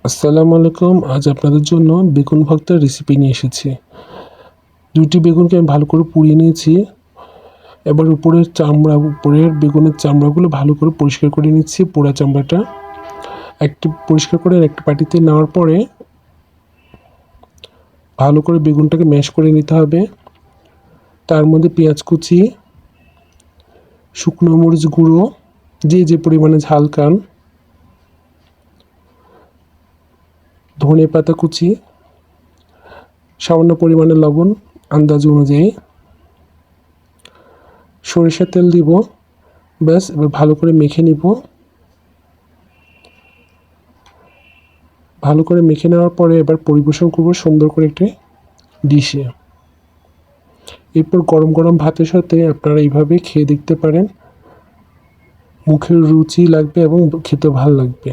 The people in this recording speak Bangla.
আসসালামু আলাইকুম। আজ আপনাদের জন্য বেগুন ভর্তার রেসিপি নিয়ে এসেছি। ২টি বেগুনকে আমি ভালো করে পুড়িয়ে নিয়েছি। এবার উপরের বেগুনের চামড়াগুলো ভালো করে পরিষ্কার করে নিচ্ছি। পোড়া চামড়াটা পরিষ্কার করে একটা বাটিতে নেওয়ার পরে ভালো করে বেগুনটাকে ম্যাশ করে নিতে হবে। তার মধ্যে পেঁয়াজ কুচি, শুকনো মরিচ গুঁড়ো, যে পরিমাণে ঝাল খান, ধনেপাতা কুচি, সামান্য পরিমাণে লবণ আন্দাজ অনুযায়ী, সরিষার তেল দিব। ব্যাস, এবার ভালো করে মেখে নিব। ভালো করে মেখে নেওয়ার পরে এবার পরিবেশন করব সুন্দর করে একটি ডিশে। এরপর গরম গরম ভাতের সাথে আপনারা এইভাবে খেয়ে দেখতে পারেন। মুখের রুচি লাগবে এবং খেতে ভালো লাগবে।